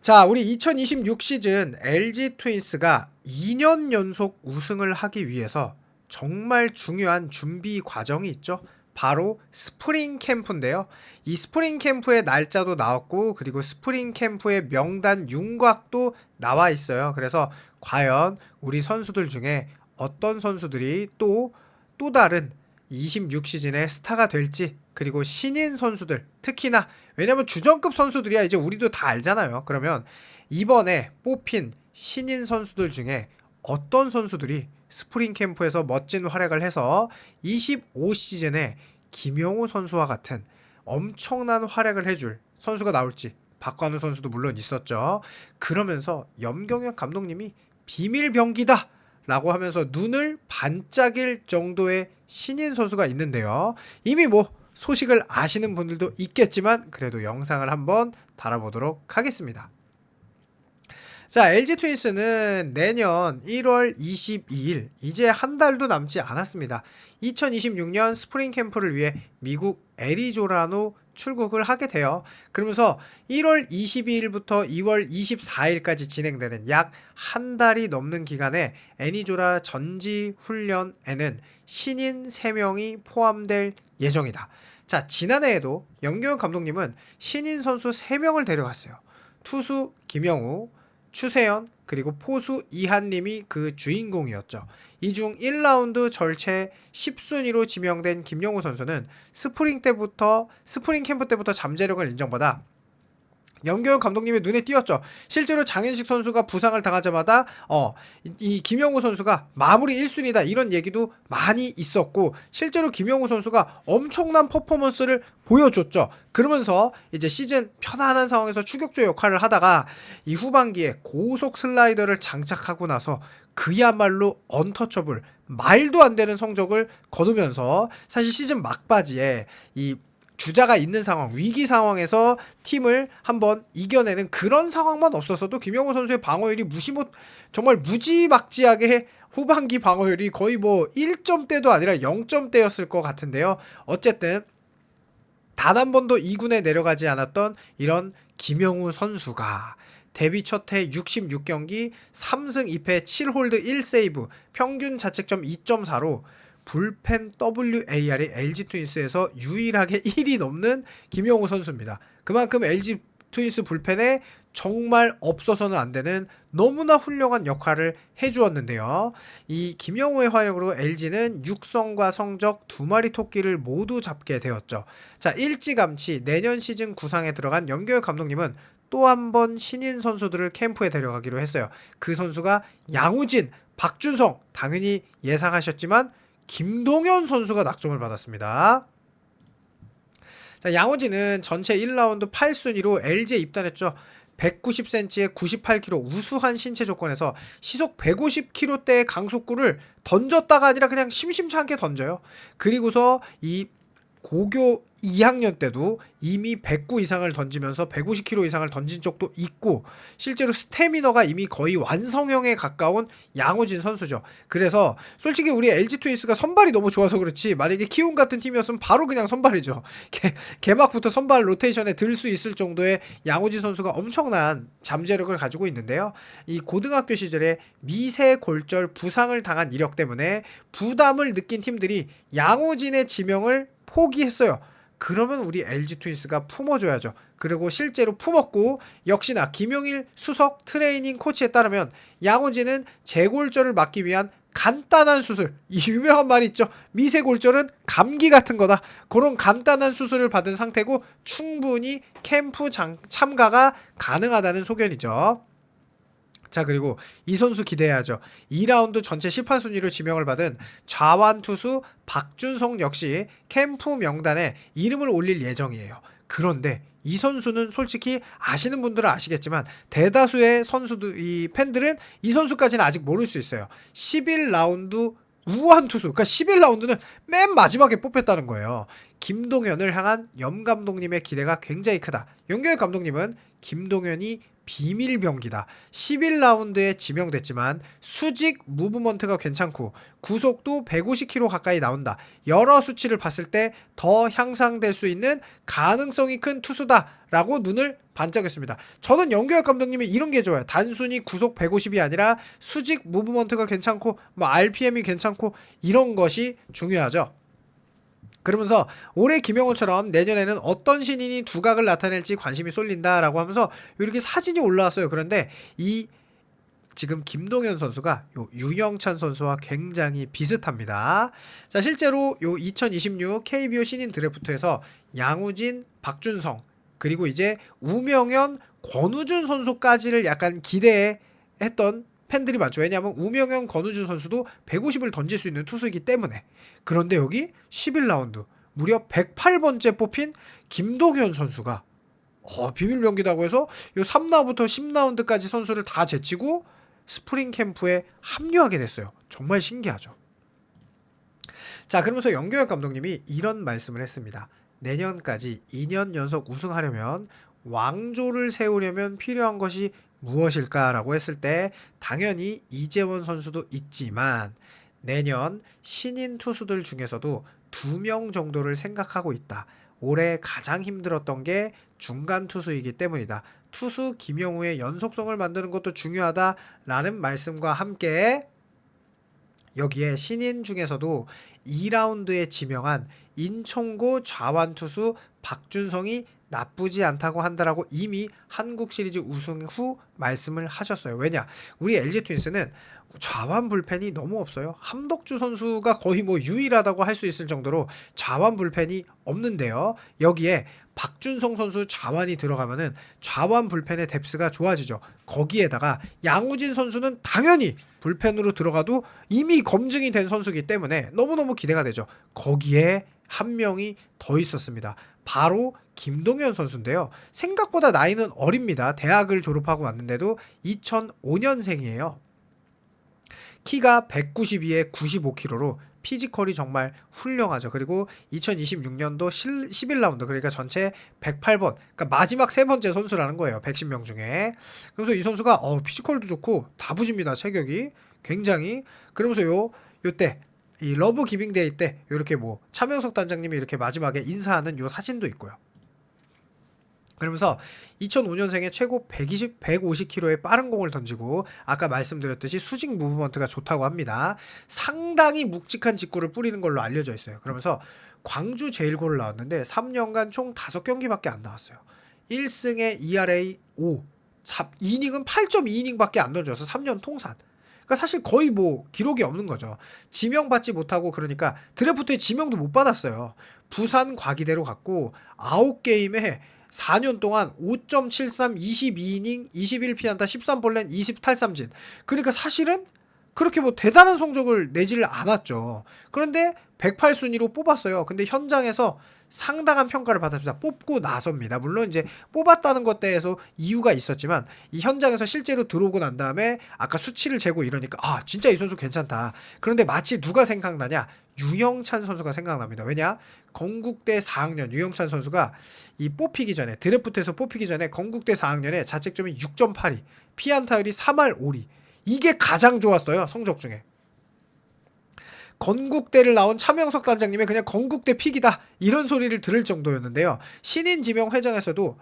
자, 우리 2026 시즌 LG 트윈스가 2년 연속 우승을 하기 위해서 정말 중요한 준비 과정이 있죠. 바로 스프링 캠프인데요. 이 스프링 캠프의 날짜도 나왔고, 그리고 스프링 캠프의 명단 윤곽도 나와 있어요. 그래서 과연 우리 선수들 중에 어떤 선수들이 또 다른 26 시즌의 스타가 될지, 그리고 신인 선수들, 특히나 왜냐면 주전급 선수들이야 이제 우리도 다 알잖아요. 그러면 이번에 뽑힌 신인 선수들 중에 어떤 선수들이 스프링 캠프에서 멋진 활약을 해서 25 시즌에 김영우 선수와 같은 엄청난 활약을 해줄 선수가 나올지, 박관우 선수도 물론 있었죠. 그러면서 염경엽 감독님이 비밀병기다 라고 하면서 눈을 반짝일 정도의 신인 선수가 있는데요. 이미 뭐 소식을 아시는 분들도 있겠지만 그래도 영상을 한번 달아보도록 하겠습니다. 자, LG 트윈스는 내년 1월 22일, 이제 한 달도 남지 않았습니다. 2026년 스프링 캠프를 위해 미국 애리조나로 출국을 하게 돼요. 그러면서 1월 22일부터 2월 24일까지 진행되는 약 한 달이 넘는 기간에 애리조나 전지 훈련에는 신인 3명이 포함될 예정이다. 자, 지난해에도 염경엽 감독님은 신인 선수 3명을 데려갔어요. 투수 김영우, 추세현, 그리고 포수 이한림이 그 주인공이었죠. 이 중 1라운드 절체 10순위로 지명된 김영우 선수는 스프링 캠프 때부터 잠재력을 인정받아 염경엽 감독님의 눈에 띄었죠. 실제로 장현식 선수가 부상을 당하자마자 이 김영우 선수가 마무리 1순위다 이런 얘기도 많이 있었고, 실제로 김영우 선수가 엄청난 퍼포먼스를 보여줬죠. 그러면서 이제 시즌 편안한 상황에서 추격조 역할을 하다가 이 후반기에 고속 슬라이더를 장착하고 나서 그야말로 언터처블, 말도 안 되는 성적을 거두면서 사실 시즌 막바지에 이 주자가 있는 상황, 위기 상황에서 팀을 한번 이겨내는 그런 상황만 없었어도 김영호 선수의 방어율이 정말 무지막지하게 후반기 방어율이 거의 뭐 1점대도 아니라 0점대였을 것 같은데요. 어쨌든 단 한 번도 2군에 내려가지 않았던 이런 김영우 선수가 데뷔 첫해 66경기 3승 2패 7홀드 1세이브 평균 자책점 2.4로 불펜 WAR이 LG 트윈스에서 유일하게 1이 넘는 김영우 선수입니다. 그만큼 LG 트윈스 불펜에 정말 없어서는 안 되는 너무나 훌륭한 역할을 해주었는데요. 이 김영우의 활약으로 LG는 육성과 성적 2마리 토끼를 모두 잡게 되었죠. 자, 일찌감치 내년 시즌 구상에 들어간 염경엽 감독님은 또 한 번 신인 선수들을 캠프에 데려가기로 했어요. 그 선수가 양우진, 박준성, 당연히 예상하셨지만 김동현 선수가 낙점을 받았습니다. 자, 양호진은 전체 1라운드 8순위로 LG에 입단했죠. 190cm에 98kg 우수한 신체 조건에서 시속 150km대의 강속구를 던졌다가 아니라 그냥 심심치 않게 던져요. 그리고서 이 고교 2학년 때도 이미 109 이상을 던지면서 150km 이상을 던진 적도 있고, 실제로 스태미너가 이미 거의 완성형에 가까운 양호진 선수죠. 그래서 솔직히 우리 LG 트윈스가 선발이 너무 좋아서 그렇지, 만약에 키움 같은 팀이었으면 바로 그냥 선발이죠. 개막부터 선발 로테이션에 들 수 있을 정도의 양호진 선수가 엄청난 잠재력을 가지고 있는데요. 이 고등학교 시절에 미세골절 부상을 당한 이력 때문에 부담을 느낀 팀들이 양호진의 지명을 포기했어요. 그러면 우리 LG 트윈스가 품어줘야죠. 그리고 실제로 품었고, 역시나 김용일 수석 트레이닝 코치에 따르면 양호진은 재골절을 막기 위한 간단한 수술, 이 유명한 말이 있죠. 미세골절은 감기 같은 거다. 그런 간단한 수술을 받은 상태고 충분히 캠프 참가가 가능하다는 소견이죠. 자, 그리고 이 선수 기대해야죠. 2라운드 전체 18순위로 지명을 받은 좌완 투수 박준성 역시 캠프 명단에 이름을 올릴 예정이에요. 그런데 이 선수는 솔직히 아시는 분들은 아시겠지만 대다수의 이 팬들은 이 선수까지는 아직 모를 수 있어요. 11라운드 우완 투수, 그러니까 11라운드는 맨 마지막에 뽑혔다는 거예요. 김동현을 향한 염 감독님의 기대가 굉장히 크다. 연경혁 감독님은 김동현이 비밀병기다. 11라운드에 지명됐지만 수직 무브먼트가 괜찮고 구속도 150km 가까이 나온다. 여러 수치를 봤을 때 더 향상될 수 있는 가능성이 큰 투수다라고 눈을 반짝였습니다. 저는 연경혁 감독님이 이런 게 좋아요. 단순히 구속 150이 아니라 수직 무브먼트가 괜찮고 뭐 RPM이 괜찮고 이런 것이 중요하죠. 그러면서 올해 김영호처럼 내년에는 어떤 신인이 두각을 나타낼지 관심이 쏠린다라고 하면서 이렇게 사진이 올라왔어요. 그런데 이 지금 김동현 선수가 요 유영찬 선수와 굉장히 비슷합니다. 자, 실제로 요 2026 KBO 신인 드래프트에서 양우진, 박준성 그리고 이제 우명현, 권우준 선수까지를 약간 기대했던 팬들이 많죠. 왜냐하면 우명현, 권우준 선수도 150을 던질 수 있는 투수이기 때문에. 그런데 여기 11라운드 무려 108번째 뽑힌 김동현 선수가 비밀명기다고 해서 요 3라운드부터 10라운드까지 선수를 다 제치고 스프링 캠프에 합류하게 됐어요. 정말 신기하죠. 자, 그러면서 연경혁 감독님이 이런 말씀을 했습니다. 내년까지 2년 연속 우승하려면 왕조를 세우려면 필요한 것이 무엇일까라고 했을 때 당연히 이재원 선수도 있지만 내년 신인 투수들 중에서도 2명 정도를 생각하고 있다. 올해 가장 힘들었던 게 중간 투수이기 때문이다. 투수 김영우의 연속성을 만드는 것도 중요하다라는 말씀과 함께 여기에 신인 중에서도 2라운드에 지명한 인천고 좌완 투수 박준성이 나쁘지 않다고 한다라고 이미 한국 시리즈 우승 후 말씀을 하셨어요. 왜냐? 우리 LG 트윈스는 좌완 불펜이 너무 없어요. 함덕주 선수가 거의 뭐 유일하다고 할 수 있을 정도로 좌완 불펜이 없는데요. 여기에 박준성 선수 좌완이 들어가면은 좌완 불펜의 뎁스가 좋아지죠. 거기에다가 양우진 선수는 당연히 불펜으로 들어가도 이미 검증이 된 선수이기 때문에 너무너무 기대가 되죠. 거기에 한 명이 더 있었습니다. 바로 김동현 선수인데요. 생각보다 나이는 어립니다. 대학을 졸업하고 왔는데도 2005년생이에요. 키가 192에 95kg로 피지컬이 정말 훌륭하죠. 그리고 2026년도 11라운드 그러니까 전체 108번 그러니까 마지막 3번째 선수라는 거예요. 110명 중에. 그래서 이 선수가 피지컬도 좋고 다부집니다. 체격이 굉장히. 그러면서 요때 이 러브 기빙데이 때 이렇게 뭐 차명석 단장님이 이렇게 마지막에 인사하는 요 사진도 있고요. 그러면서 2005년생에 최고 120, 150km의 빠른 공을 던지고 아까 말씀드렸듯이 수직 무브먼트가 좋다고 합니다. 상당히 묵직한 직구를 뿌리는 걸로 알려져 있어요. 그러면서 광주 제일고를 나왔는데 3년간 총 5경기밖에 안 나왔어요. 1승에 ERA 5, 2이닝은 8.2이닝밖에 안 던져서 3년 통산. 그러니까 사실 거의 뭐 기록이 없는 거죠. 지명받지 못하고 그러니까 드래프트에 지명도 못 받았어요. 부산 과기대로 갔고 9게임에 4년 동안 5.73, 22이닝, 21피안타, 13볼넷, 20탈삼진. 그러니까 사실은 그렇게 뭐 대단한 성적을 내지를 않았죠. 그런데 108순위로 뽑았어요. 근데 현장에서 상당한 평가를 받았습니다. 뽑고 나서입니다. 물론 이제 뽑았다는 것 대해서 이유가 있었지만 이 현장에서 실제로 들어오고 난 다음에 아까 수치를 재고 이러니까 진짜 이 선수 괜찮다. 그런데 마치 누가 생각나냐? 유영찬 선수가 생각납니다. 왜냐? 건국대 4학년 유영찬 선수가 이 뽑히기 전에 드래프트에서 뽑히기 전에 건국대 4학년에 자책점이 6.82, 피안타율이 3할 5리. 이게 가장 좋았어요. 성적 중에. 건국대를 나온 차명석 단장님의 그냥 건국대 픽이다 이런 소리를 들을 정도였는데요. 신인 지명 회장에서도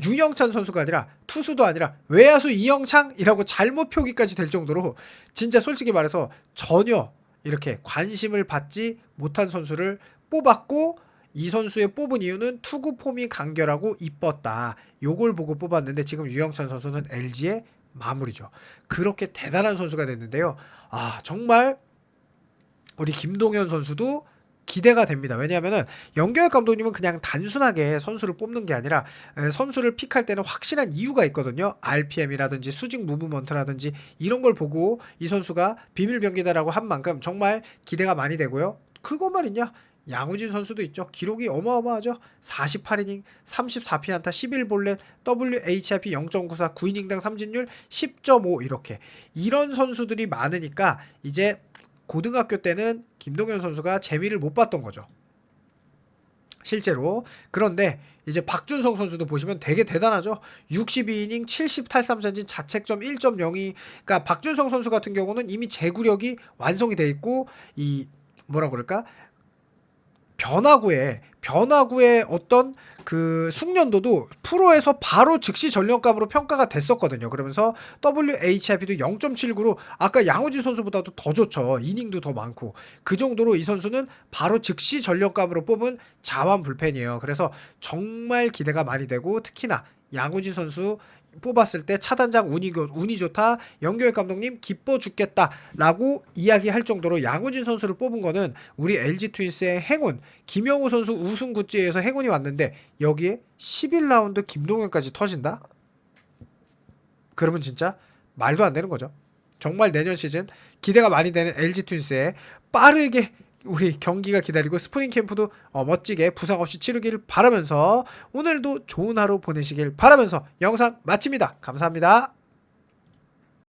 유영찬 선수가 아니라 투수도 아니라 외야수 이영창이라고 잘못 표기까지 될 정도로 진짜 솔직히 말해서 전혀 이렇게 관심을 받지 못한 선수를 뽑았고 이 선수의 뽑은 이유는 투구 폼이 간결하고 이뻤다. 요걸 보고 뽑았는데 지금 유영찬 선수는 LG의 마무리죠. 그렇게 대단한 선수가 됐는데요. 정말 우리 김동현 선수도 기대가 됩니다. 왜냐하면은 연경혁 감독님은 그냥 단순하게 선수를 뽑는 게 아니라 선수를 픽할 때는 확실한 이유가 있거든요. RPM이라든지 수직 무브먼트라든지 이런 걸 보고 이 선수가 비밀병기다라고 한 만큼 정말 기대가 많이 되고요. 그것만 있냐? 양우진 선수도 있죠. 기록이 어마어마하죠. 48이닝, 34피안타, 11볼넷, WHIP 0.94, 9이닝당 삼진율 10.5 이렇게. 이런 선수들이 많으니까 이제 고등학교 때는 김동현 선수가 재미를 못 봤던 거죠. 실제로. 그런데 이제 박준성 선수도 보시면 되게 대단하죠. 62이닝 70탈삼전진 자책점 1.02. 그러니까 박준성 선수 같은 경우는 이미 제구력이 완성이 돼 있고 이 뭐라 그럴까? 변화구의 어떤 그 숙련도도 프로에서 바로 즉시 전력감으로 평가가 됐었거든요. 그러면서 WHIP도 0.79로 아까 양우진 선수보다도 더 좋죠. 이닝도 더 많고 그 정도로 이 선수는 바로 즉시 전력감으로 뽑은 자완 불펜이에요. 그래서 정말 기대가 많이 되고 특히나 양우진 선수 뽑았을 때 차단장 운이 좋다. 연교혁 감독님 기뻐 죽겠다라고 이야기할 정도로 양우진 선수를 뽑은 거는 우리 LG 트윈스의 행운. 김영우 선수 우승 굿즈에서 행운이 왔는데 여기에 11라운드 김동현까지 터진다? 그러면 진짜 말도 안 되는 거죠. 정말 내년 시즌 기대가 많이 되는 LG 트윈스의 빠르게 우리 경기가 기다리고 스프링 캠프도 멋지게 부상 없이 치르길 바라면서 오늘도 좋은 하루 보내시길 바라면서 영상 마칩니다. 감사합니다.